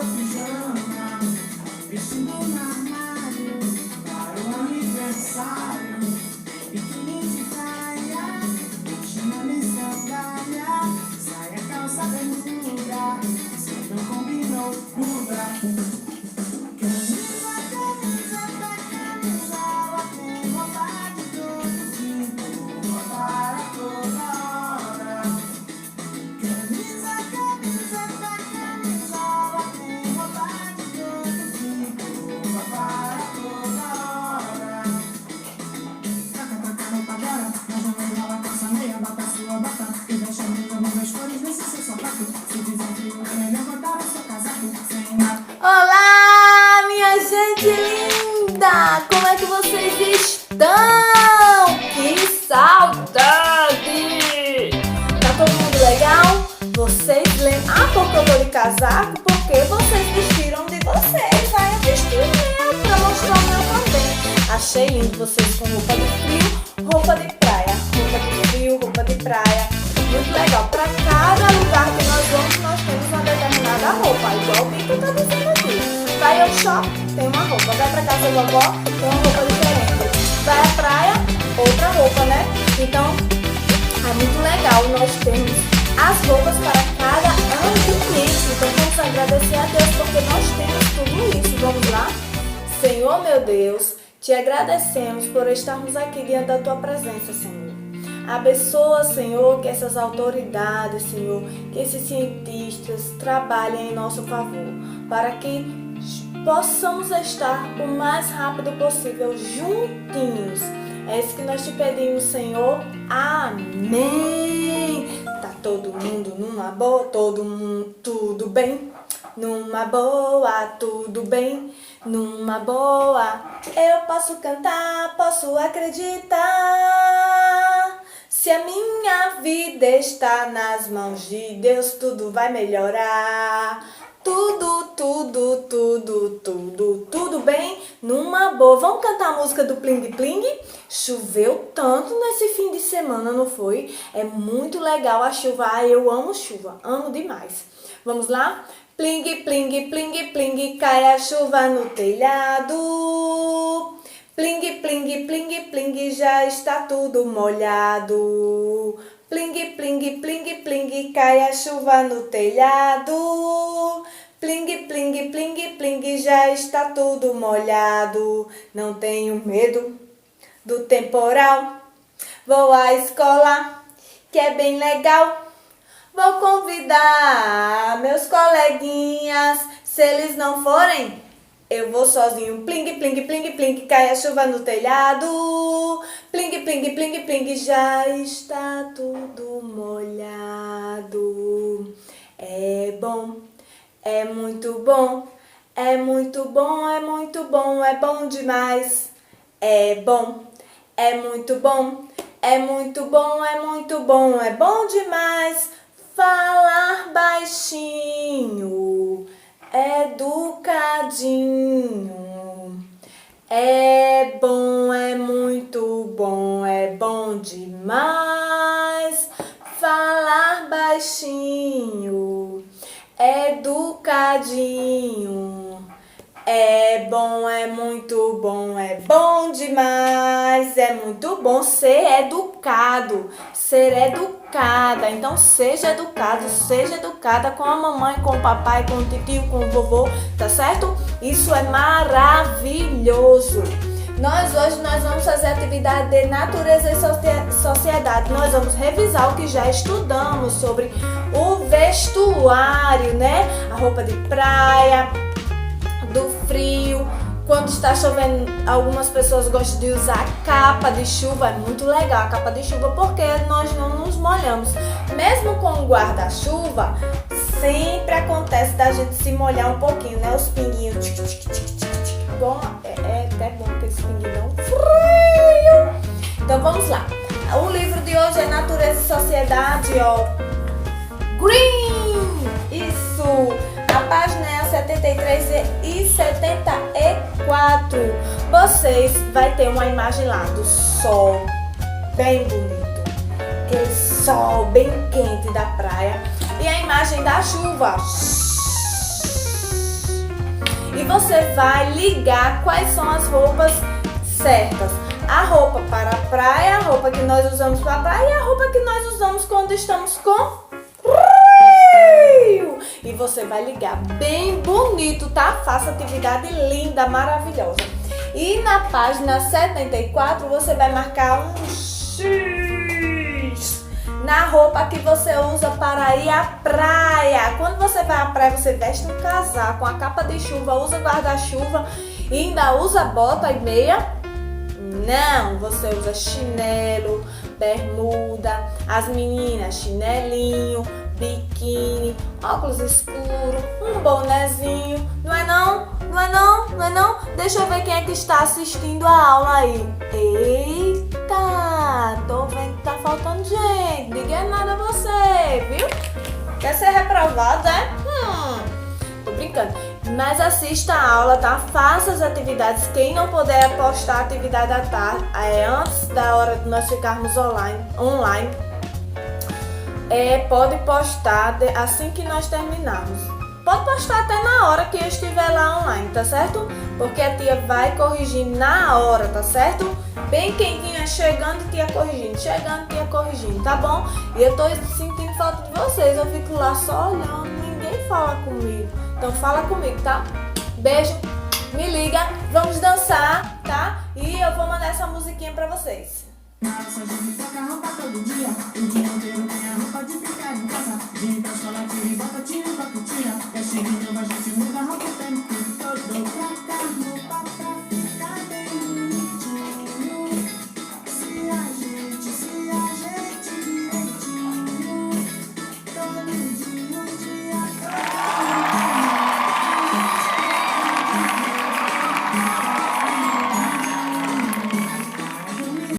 meu pijama, vestido no armário, para o aniversário. Biquíni de praia, chinelo e sandália, saia, calça, bermuda, se não combinou, muda. Camisa da camisola, tem roupa de todo tipo, roupa para toda hora. Camisa da camisola, tem roupa de todo tipo, roupa para toda hora. Taca a roupa agora, na janela, calça meia, bota sua bata, e deixa as cores nesse seu sapato. Se fizer frio, é melhor botar o seu casaco, sem nada. Olá, minha gente linda! Como é que vocês estão? Que saudade! Tá todo mundo legal? Vocês lembram? Ah, porque eu tô de casaco? Porque vocês vestiram de vocês. Vai, eu vesti o meu pra mostrar o meu também. Achei lindo vocês com roupa de frio, roupa de praia. Roupa de frio, roupa de praia. Muito legal. Pra cada lugar que nós vamos, nós temos uma determinada roupa. Igual o Pico tá dizendo aqui. Vai ao shopping, tem uma roupa. Vai pra casa da vovó, tem uma roupa diferente. Vai à praia, outra roupa, né? Então, é muito legal. Nós temos as roupas para cada ambiente. Então, vamos agradecer a Deus porque nós temos tudo isso. Vamos lá? Senhor, meu Deus, te agradecemos por estarmos aqui diante da tua presença, Senhor. Abençoa, Senhor, que essas autoridades, Senhor, que esses cientistas trabalhem em nosso favor, para que possamos estar o mais rápido possível juntinhos. É isso que nós te pedimos, Senhor. Amém. Tá todo mundo numa boa, todo mundo tudo bem? Numa boa, tudo bem? Numa boa, eu posso cantar, posso acreditar. Se a minha vida está nas mãos de Deus, tudo vai melhorar. Tudo bem? Numa boa. Vamos cantar a música do Pling Pling? Choveu tanto nesse fim de semana, não foi? É muito legal a chuva. Ah, eu amo chuva, amo demais. Vamos lá? Pling, pling, pling, pling, cai a chuva no telhado. Pling, pling, pling, pling, já está tudo molhado. Pling, pling, pling, pling, cai a chuva no telhado. Pling, pling, pling, pling, já está tudo molhado. Não tenho medo do temporal. Vou à escola, que é bem legal. Vou convidar meus coleguinhas. Se eles não forem, eu vou sozinho. Pling, pling, pling, pling, cai a chuva no telhado. Pling, pling, pling, pling, já está tudo molhado. É bom, é muito bom, é muito bom, é muito bom, é bom demais. É bom, é muito bom, é muito bom, é muito bom, é bom demais. Falar baixinho, educadinho. É bom, é muito bom, é bom demais. Falar baixinho, educadinho. É bom, é muito bom, é bom demais. É muito bom ser educado, ser educada. Então seja educado, seja educada com a mamãe, com o papai, com o tio, com o vovô, tá certo? Isso é maravilhoso. Hoje nós vamos fazer atividade de natureza e sociedade. Nós vamos revisar o que já estudamos sobre o vestuário, né? A roupa de praia, do frio. Quando está chovendo, algumas pessoas gostam de usar capa de chuva. É muito legal a capa de chuva porque nós não nos molhamos. Mesmo com o guarda-chuva, sempre acontece da gente se molhar um pouquinho, né? Os pinguinhos. Bom, é até bom que esse pinguinho dá um frio. Então vamos lá. O livro de hoje é Natureza e Sociedade, ó. Green! Isso! A página é a 73 e 74. Vocês vai ter uma imagem lá do sol, bem bonito. Aquele sol bem quente da praia. E a imagem da chuva. você vai ligar quais são as roupas certas. A roupa para a praia, a roupa que nós usamos para a praia e a roupa que nós usamos quando estamos com frio. E você vai ligar bem bonito, tá? Faça atividade linda, maravilhosa. E na página 74 você vai marcar um X na roupa que você usa para ir à praia. Quando você vai à praia, você veste um casaco, uma capa de chuva, usa guarda-chuva e ainda usa bota e meia? Não, você usa chinelo, bermuda, as meninas chinelinho, biquíni, óculos escuros, um bonezinho, não é não? Não é não? Não é não? Deixa eu ver quem é que está assistindo a aula aí. Eita, tô vendo que tá faltando gente, diga nada a você, viu? Quer ser reprovado, é? Tô brincando. Mas assista a aula, tá? Faça as atividades. Quem não puder postar a atividade à tarde, antes da hora de nós ficarmos online, pode postar assim que nós terminarmos. Pode postar até na hora que eu estiver lá online, tá certo? Porque a tia vai corrigir na hora, tá certo? Bem quentinha, chegando, tia corrigindo, chegando, tia corrigindo, tá bom? E eu tô sentindo falta de vocês, eu fico lá só olhando, ninguém fala comigo. Então fala comigo, tá? Beijo, me liga, vamos dançar, tá? E eu vou mandar essa musiquinha pra vocês. Nossa, a gente troca roupa todo dia. O dia inteiro tem a roupa de ficar em casa. Vem pra escola, tira e bota, tira e bota, tira. É chega de novo, a gente muda